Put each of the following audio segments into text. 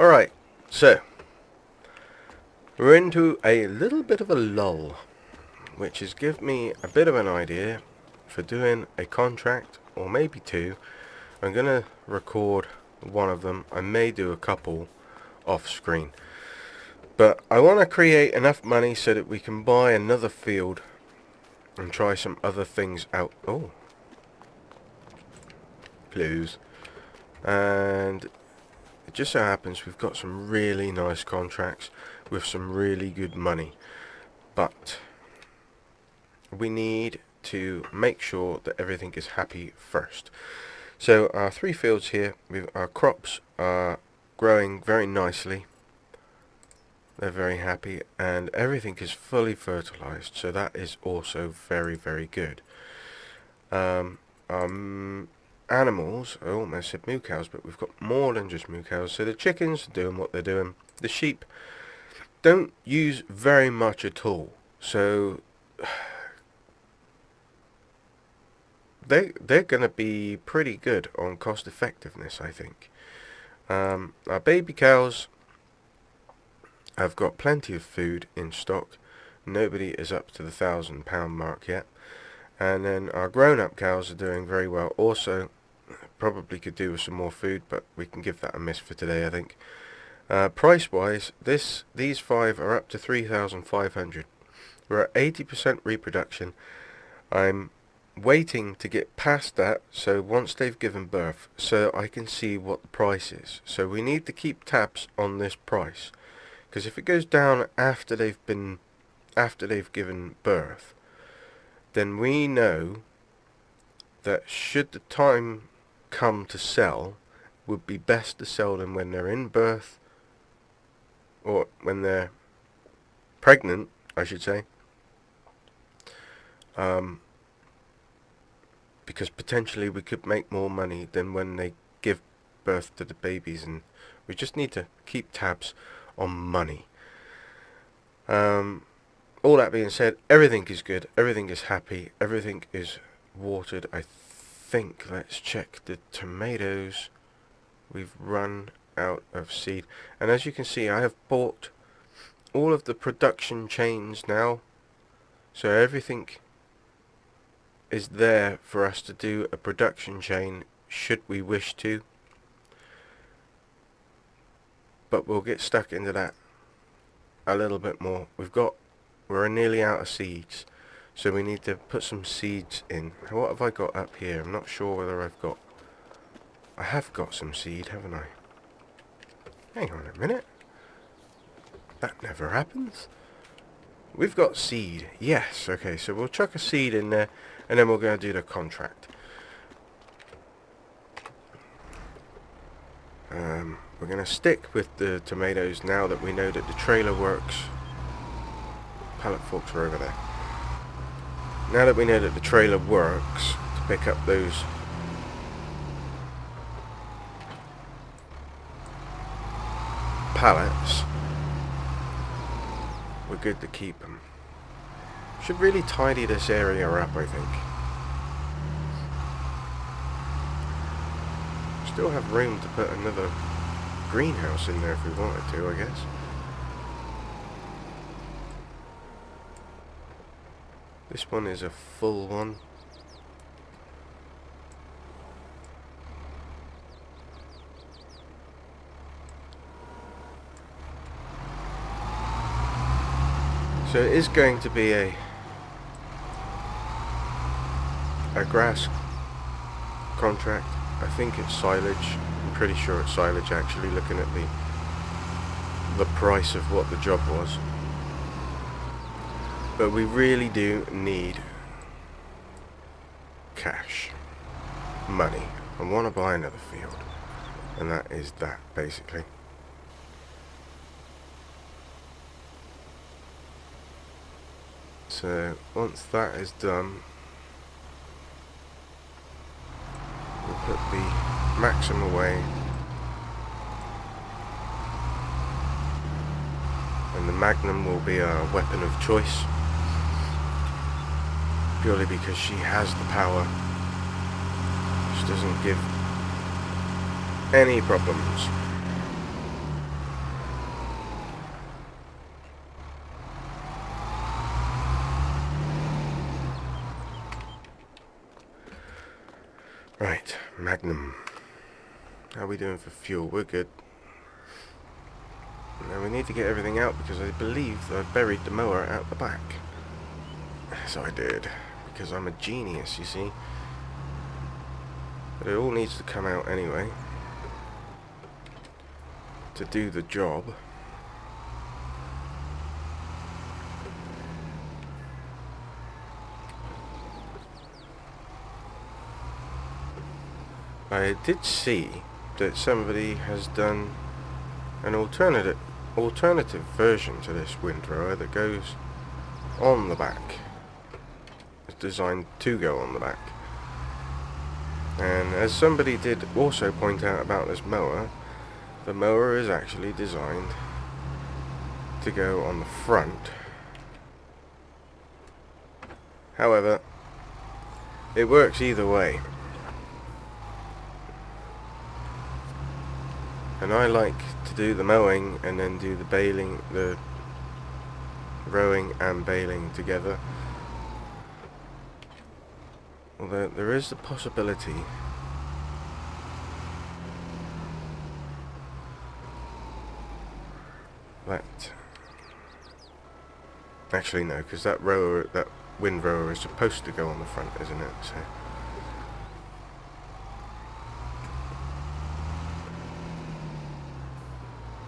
Alright, so we're into a little bit of a lull, which has given me a bit of an idea for doing a contract, or maybe two. I'm going to record one of them. I may do a couple off screen. But I want to create enough money so that we can buy another field and try some other things out. Oh, clues. And it just so happens we've got some really nice contracts with some really good money. But we need to make sure that everything is happy first. So our three fields here, our crops are growing very nicely. They're very happy and everything is fully fertilized, so that is also very, very good. Animals, I almost said moo cows, but we've got more than just moo cows. So the chickens are doing what they're doing. The sheep don't use very much at all, so they're going to be pretty good on cost effectiveness, I think. Our baby cows have got plenty of food in stock. Nobody is up to the £1,000 mark yet. And then our grown-up cows are doing very well. Also, probably could do with some more food, but we can give that a miss for today, I think. Price-wise, these five are up to 3,500. We're at 80% reproduction. I'm waiting to get past that, so once they've given birth, so I can see what the price is. So we need to keep tabs on this price, because if it goes down after they've given birth, then we know that should the time come to sell, would be best to sell them when they're in birth, or when they're pregnant, I should say, because potentially we could make more money than when they give birth to the babies, and we just need to keep tabs on money. All that being said, everything is good, everything is happy, everything is watered. I think, let's check the tomatoes. We've run out of seed, and as you can see, I have bought all of the production chains now, so everything is there for us to do a production chain should we wish to, but we'll get stuck into that a little bit more. We're nearly out of seeds, so we need to put some seeds in. What have I got up here? I'm not sure whether I have got some seed, haven't I? Hang on a minute. That never happens. We've got seed. Yes, okay, so we'll chuck a seed in there, and then we're going to do the contract. We're going to stick with the tomatoes now that we know that the trailer works. Pallet forks are over there. Now that we know that the trailer works to pick up those pallets, we're good to keep them. Should really tidy this area up, I think. Still have room to put another greenhouse in there if we wanted to, I guess. This one is a full one. So it is going to be a grass contract. I think it's silage. I'm pretty sure it's silage, actually, looking at the price of what the job was. But we really do need cash, money. I want to buy another field, and that is that, basically. So once that is done, we'll put the Maxim away, and the Magnum will be our weapon of choice, purely because she has the power. She doesn't give any problems. Right, Magnum. How are we doing for fuel? We're good. Now we need to get everything out because I believe I've buried the mower out the back. So I did, because I'm a genius, you see. But it all needs to come out anyway to do the job. I did see that somebody has done an alternative version to this windrower that goes on the back. It's designed to go on the back. And as somebody did also point out about this mower, the mower is actually designed to go on the front. However, it works either way. And I like to do the mowing and then do the baling, the rowing and baling together. Although there is the possibility that... Actually no, because that windrower is supposed to go on the front, isn't it? So...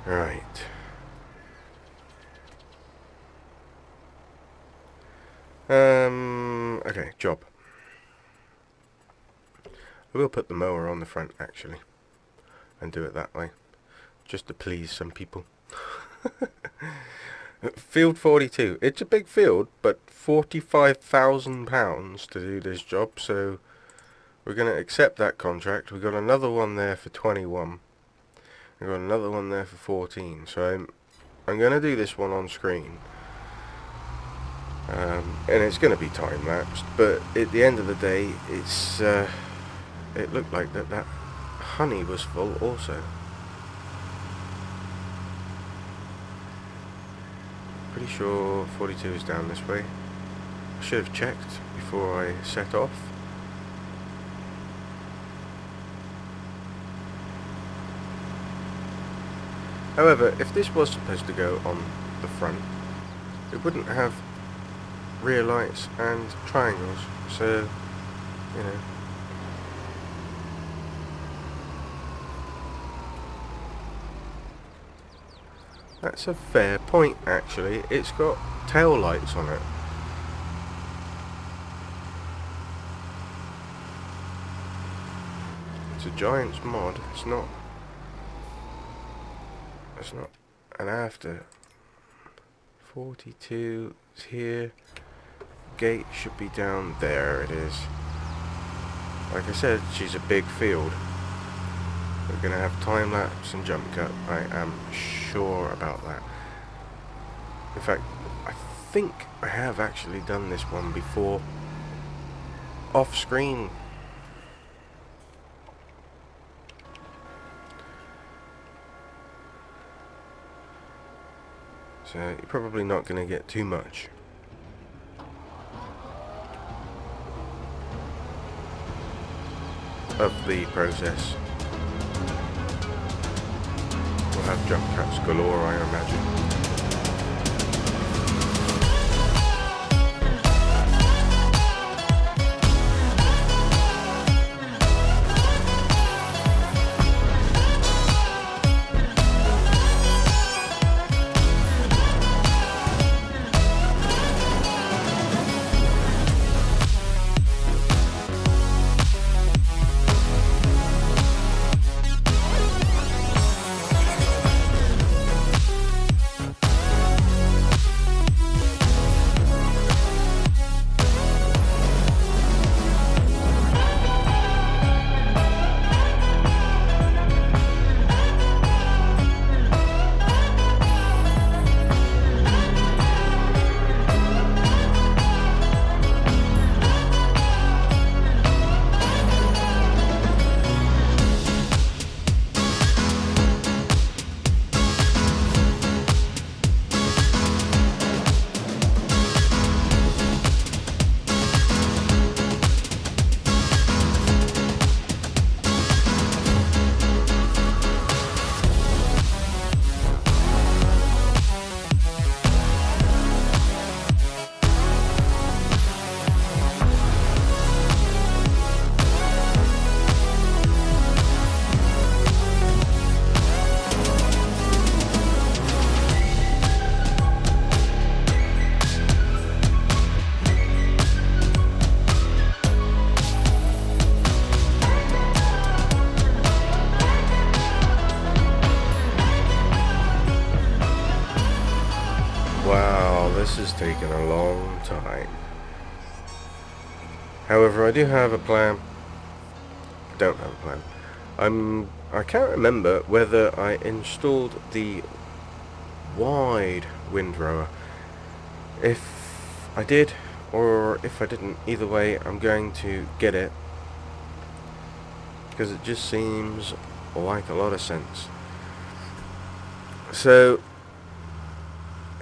Right. Okay, job. I will put the mower on the front, actually, and do it that way, just to please some people. Field 42. It's a big field, but £45,000 to do this job, so we're going to accept that contract. We've got another one there for 21. We've got another one there for 14, so I'm going to do this one on screen. And it's going to be time-lapsed, but at the end of the day, it's it looked like that honey was full also. Pretty sure 42 is down this way. I should have checked before I set off. However, if this was supposed to go on the front, it wouldn't have rear lights and triangles, so, you know. That's a fair point, actually. It's got tail lights on it. It's a Giants mod. It's not an after. 42 is here. Gate should be down there. It is. Like I said, she's a big field. We're going to have time lapse and jump cut. I am sure about that. In fact, I think I have actually done this one before off screen. So you're probably not going to get too much. Of the process. We'll have jump cuts galore, I imagine. time. However, I do have a plan. I don't have a plan. I can't remember whether I installed the wide windrower. If I did, or if I didn't, either way, I'm going to get it, because it just seems like a lot of sense. So,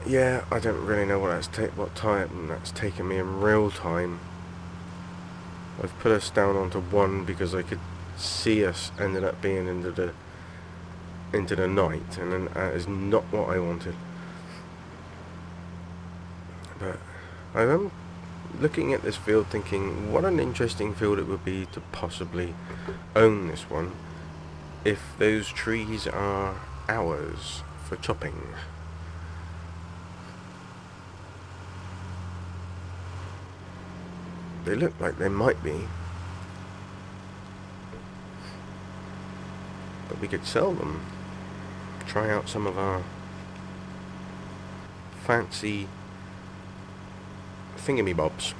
yeah, I don't really know what time that's taken me in real time. I've put us down onto 1 because I could see us ended up being into the night, and then that is not what I wanted. But I am looking at this field thinking what an interesting field it would be to possibly own this one if those trees are ours for chopping. They look like they might be, but we could sell them, try out some of our fancy thingamybobs.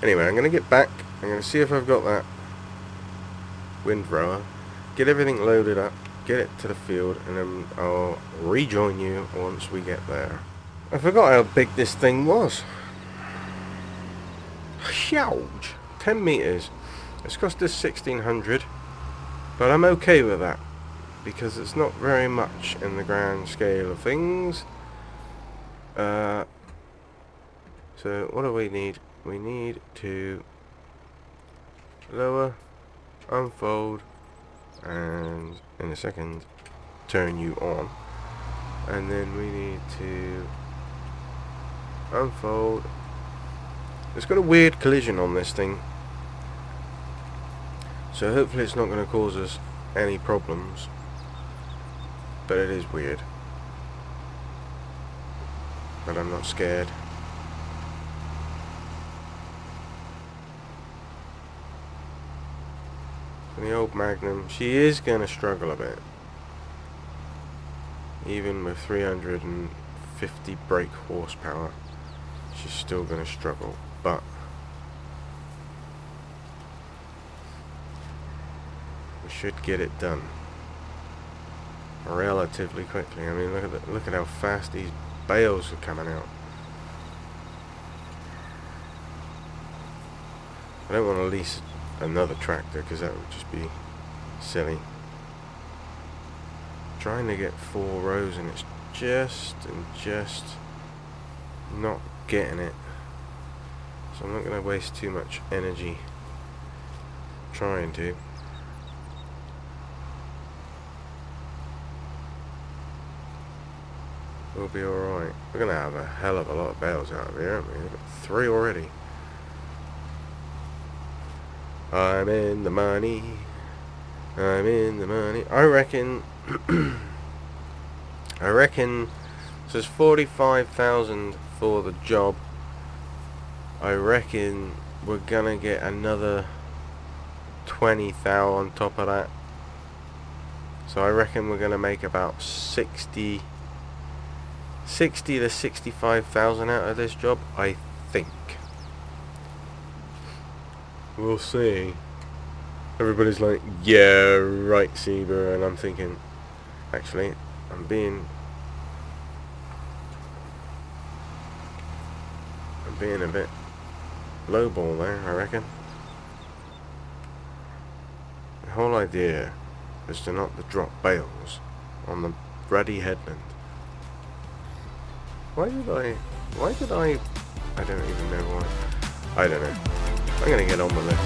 Anyway, I'm going to get back, I'm going to see if I've got that windrower, get everything loaded up, get it to the field, and then I'll rejoin you once we get there. I forgot how big this thing was. Huge! 10 meters. It's cost us 1,600, but I'm okay with that because it's not very much in the grand scale of things. So what do we need? We need to lower, unfold, and in a second turn you on, and then we need to unfold. It's got a weird collision on this thing, so hopefully it's not going to cause us any problems, but it is weird, but I'm not scared. And the old Magnum, she is going to struggle a bit, even with 350 brake horsepower. She's still going to struggle, but we should get it done relatively quickly. I mean, look at how fast these bales are coming out. I don't want to lease another tractor because that would just be silly. Trying to get 4 rows and it's just not getting it. So I'm not going to waste too much energy trying to. We'll be alright. We're going to have a hell of a lot of bales out of here, aren't we? We've got 3 already. I'm in the money. I'm in the money. I reckon so it's 45,000 for the job. I reckon we're gonna get another 20,000 on top of that. So I reckon we're gonna make about 60 to 65,000 out of this job, I think. We'll see. Everybody's like, yeah, right, CEEBUR, and I'm thinking, actually, I'm being a bit lowball there, I reckon. The whole idea is to not to drop bales on the ruddy headland. Why did I don't even know why. I don't know. I'm gonna get on with this.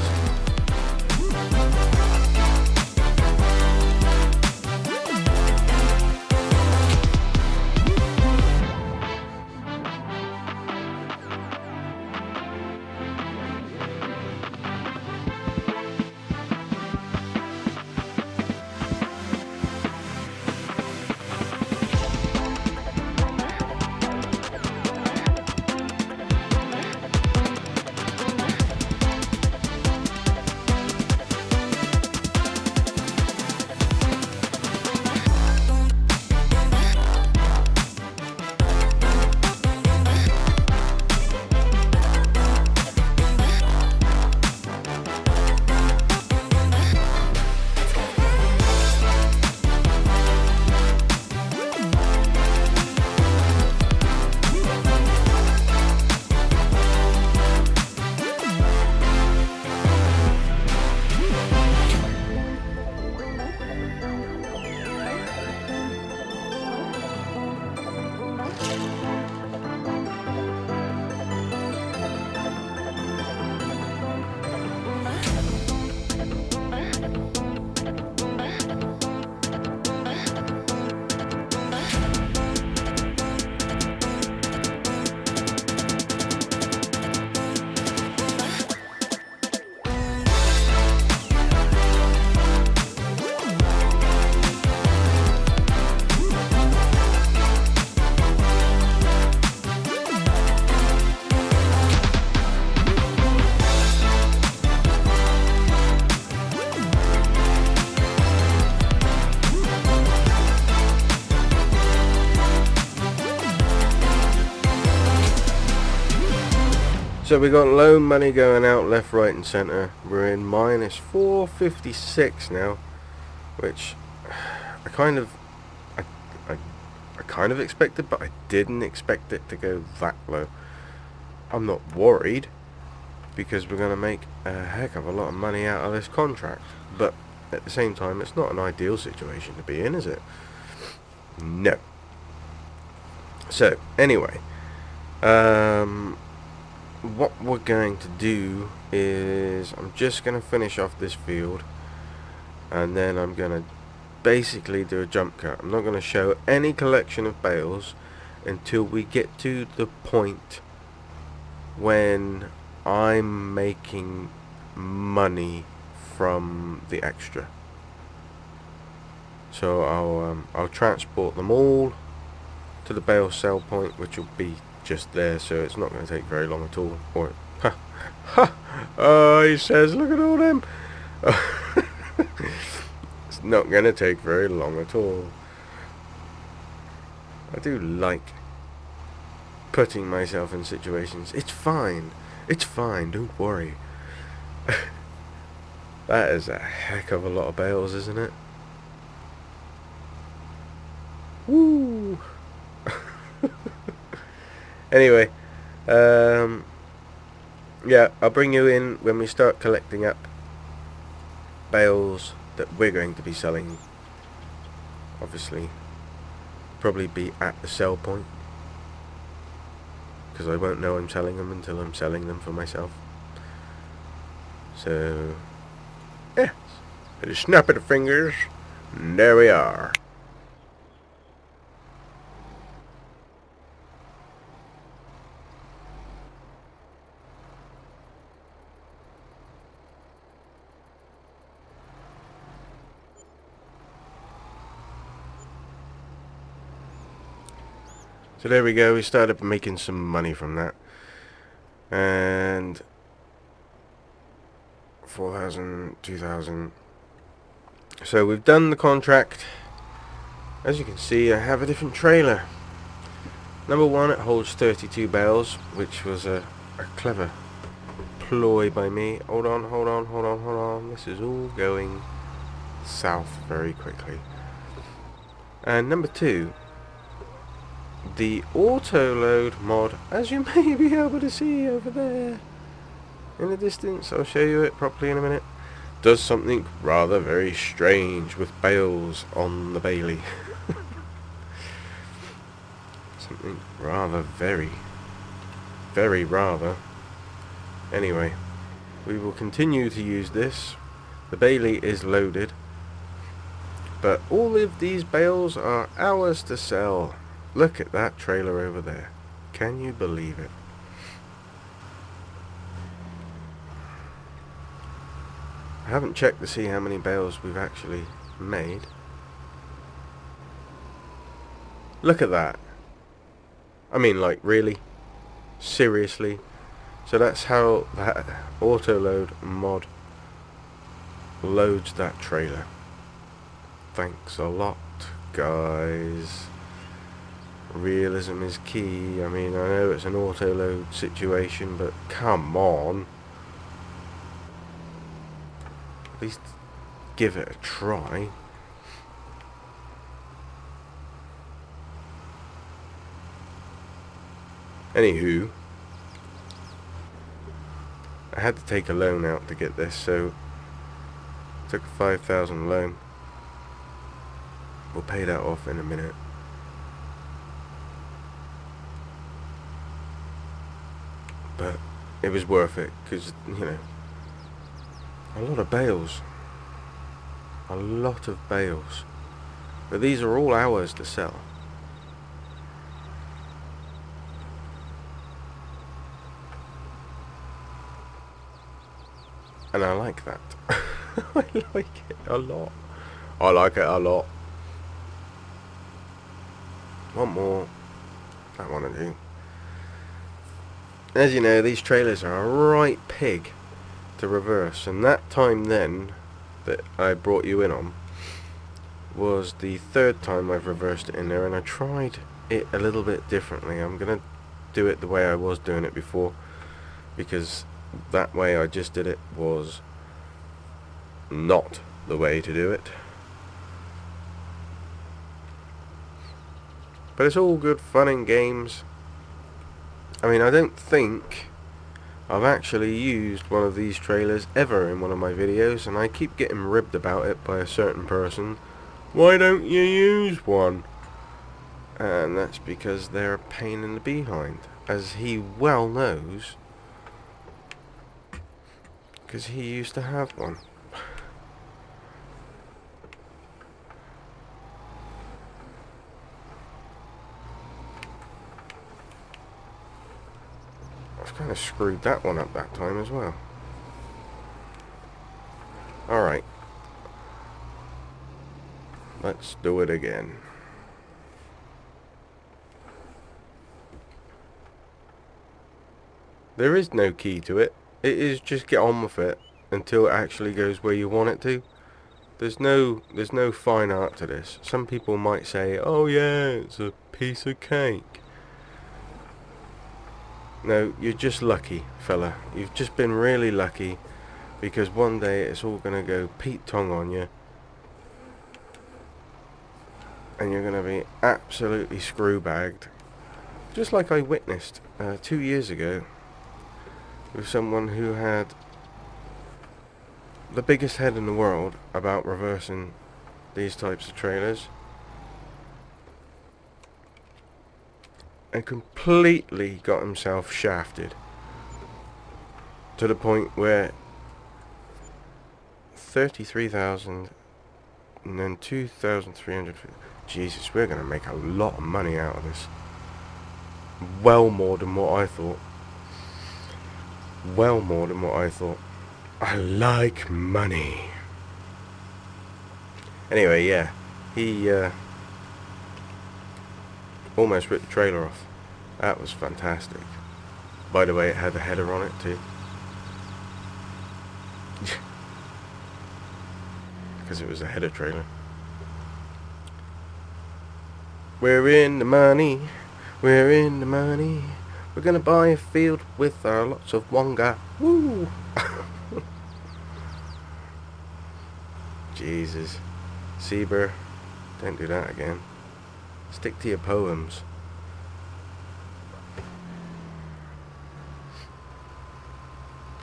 So we got loan money going out left, right and centre. We're in minus 456 now, which I kind of expected, but I didn't expect it to go that low. I'm not worried, because we're going to make a heck of a lot of money out of this contract, but at the same time it's not an ideal situation to be in, is it? No. So anyway, what we're going to do is I'm just going to finish off this field, and then I'm going to basically do a jump cut. I'm not going to show any collection of bales until we get to the point when I'm making money from the extra. So I'll transport them all to the bale sell point, which will be just there, so it's not going to take very long at all. Or he says, look at all them. It's not going to take very long at all. I do like putting myself in situations. It's fine, don't worry. That is a heck of a lot of bales, isn't it? Woo. Anyway, yeah, I'll bring you in when we start collecting up bales that we're going to be selling. Obviously, probably be at the sell point, because I won't know I'm selling them until I'm selling them for myself. So, yeah, at a snap of the fingers, and there we are. So there we go, we started making some money from that. And 4,000, 2,000. So we've done the contract. As you can see, I have a different trailer. Number one, it holds 32 bales, which was a clever ploy by me. Hold on. This is all going south very quickly. And number two, the auto load mod, as you may be able to see over there in the distance, I'll show you it properly in a minute, does something rather very strange with bales on the Bailey. Something rather very rather. Anyway, we will continue to use this. The Bailey is loaded, but all of these bales are ours to sell. Look at that trailer over there. Can you believe it? I haven't checked to see how many bales we've actually made. Look at that. I mean, like, really? Seriously? So that's how that auto load mod loads that trailer. Thanks a lot, guys. Realism is key. I mean, I know it's an auto load situation, but come on. At least give it a try. Anywho, I had to take a loan out to get this, so I took a 5,000 loan. We'll pay that off in a minute. But it was worth it, because, you know, a lot of bales. A lot of bales. But these are all ours to sell. And I like that. I like it a lot. I like it a lot. One more. I want to do. As you know, these trailers are a right pig to reverse, and that time then that I brought you in on was the third time I've reversed it in there, and I tried it a little bit differently. I'm going to do it the way I was doing it before, because that way I just did it was not the way to do it. But it's all good fun and games. I mean, I don't think I've actually used one of these trailers ever in one of my videos, and I keep getting ribbed about it by a certain person. Why don't you use one? And that's because they're a pain in the behind, as he well knows, because he used to have one. I've kind of screwed that one up that time as well. Alright. Let's do it again. There is no key to it. It is just get on with it until it actually goes where you want it to. There's no fine art to this. Some people might say, oh yeah, it's a piece of cake. No, you're just lucky, fella. You've just been really lucky, because one day it's all going to go Pete Tong on you, and you're going to be absolutely screw-bagged, just like I witnessed 2 years ago with someone who had the biggest head in the world about reversing these types of trailers, and completely got himself shafted to the point where 33,000 and then 2,300. Jesus, we're going to make a lot of money out of this. Well more than what I thought. Well more than what I thought. I like money. Anyway, yeah, he almost ripped the trailer off. That was fantastic. By the way, it had a header on it too. Because it was a header trailer. We're in the money. We're in the money. We're gonna buy a field with lots of wonga. Woo! Jesus. CEEBUR, don't do that again. Stick to your poems.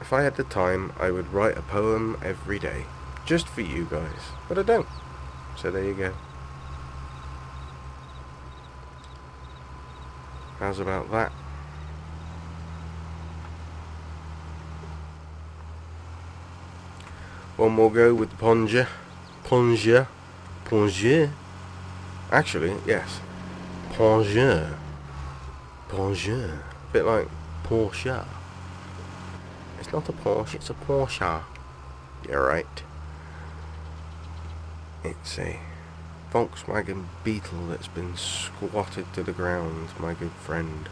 If I had the time, I would write a poem every day, just for you guys, but I don't. So there you go. How's about that? One more go with the plunger. Plunger. Actually, yes. Plunger. A bit like Porsche. It's not a Porsche, it's a Porsche. You're right. It's a Volkswagen Beetle that's been squatted to the ground, my good friend.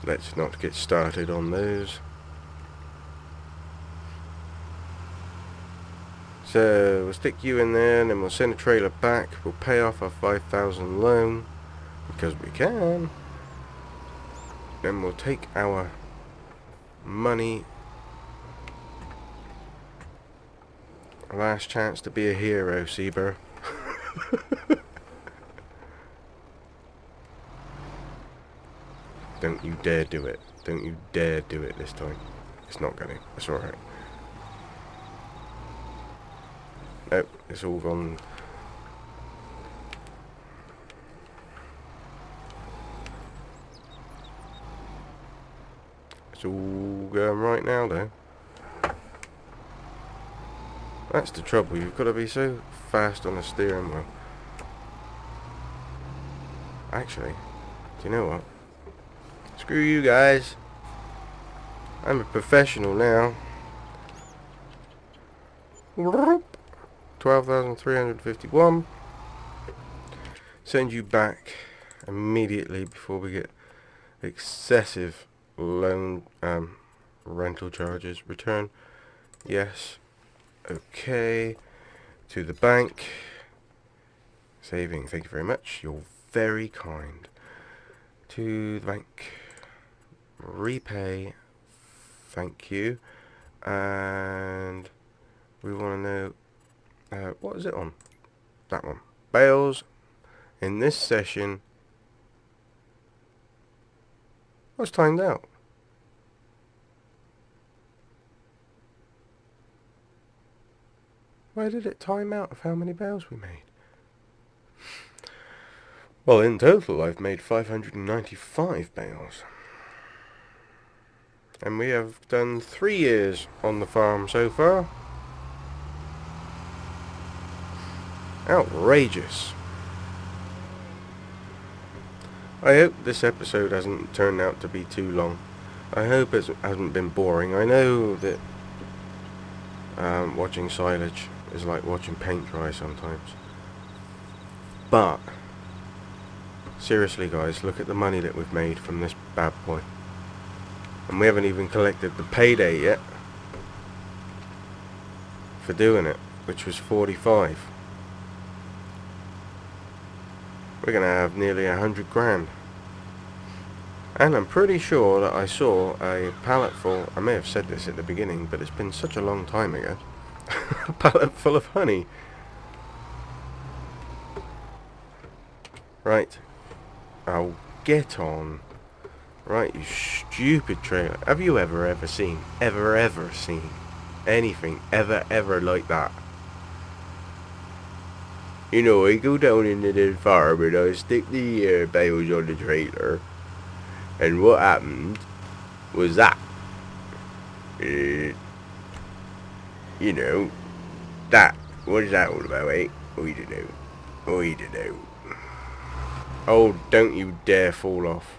Let's not get started on those. So we'll stick you in there, and then we'll send a trailer back. We'll pay off our 5,000 loan, because we can. Then we'll take our money. Last chance to be a hero, CEEBUR. Don't you dare do it. Don't you dare do it this time. It's not gonna. It's alright. Nope, it's all gone. It's all going right now though. That's the trouble, you've got to be so fast on the steering wheel. Actually, do you know what? Screw you guys. I'm a professional now. 12,351. Send you back immediately before we get excessive loan rental charges. Return. Yes. Okay. To the bank. Saving. Thank you very much. You're very kind. to the bank. Repay. Thank you. And we want to know, what is it on? That one. Bales. In this session. What's timed out? Why did it time out of how many bales we made? Well, in total I've made 595 bales. And we have done 3 years on the farm so far. Outrageous. I hope this episode hasn't turned out to be too long. I hope it hasn't been boring. I know that watching silage is like watching paint dry sometimes. But seriously guys, look at the money that we've made from this bad boy. And we haven't even collected the payday yet for doing it, which was 45. We're going to have nearly 100 grand. And I'm pretty sure that I saw a pallet full, I may have said this at the beginning, but it's been such a long time ago, a pallet full of honey. Right, I'll get on. Right, you stupid trailer. Have you ever seen anything ever like that? You know, I go down into the farm and I stick the bales on the trailer, and what happened was that, you know, that, what is that all about, eh? I don't know. Oh, don't you dare fall off.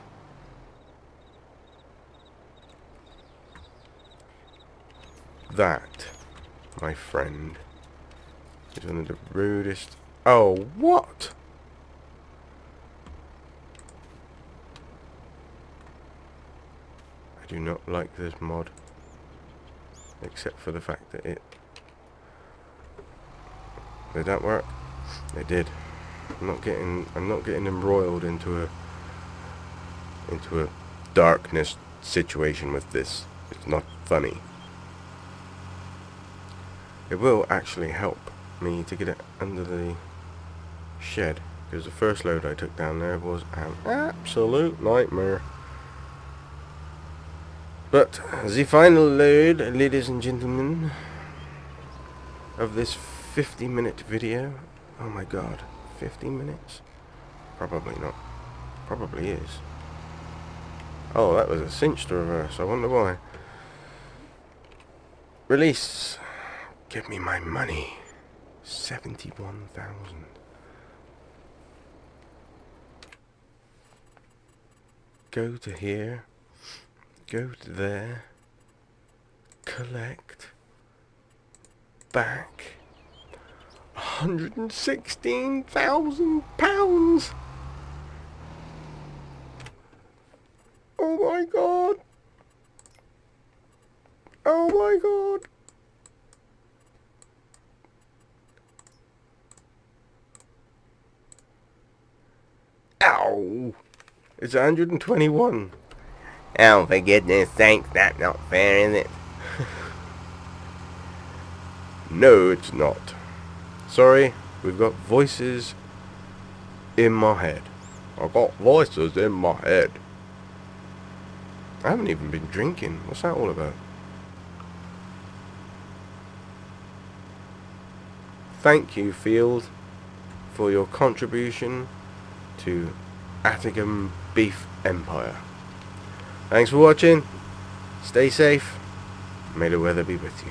That, my friend, is one of the rudest... Oh, what? I do not like this mod, except for the fact that it... Did that work? It did. I'm not getting embroiled into a darkness situation with this. It's not funny. It will actually help me to get it under the shed, because the first load I took down there was an absolute nightmare. But the final load, ladies and gentlemen, of this 50-minute video. Oh my god, 50 minutes? Probably not. Probably is. Oh, that was a cinch to reverse. I wonder why. Release. Give me my money. 71,000. Go to here. Go to there. Collect. Back. £116,000. Oh my god. Oh my god. Ow! It's 121. Oh, for goodness sakes, that's not fair, is it? No, it's not. Sorry, we've got voices in my head. I've got voices in my head. I haven't even been drinking. What's that all about? Thank you, Field, for your contribution to Attingham Beef Empire. Thanks for watching. Stay safe. May the weather be with you.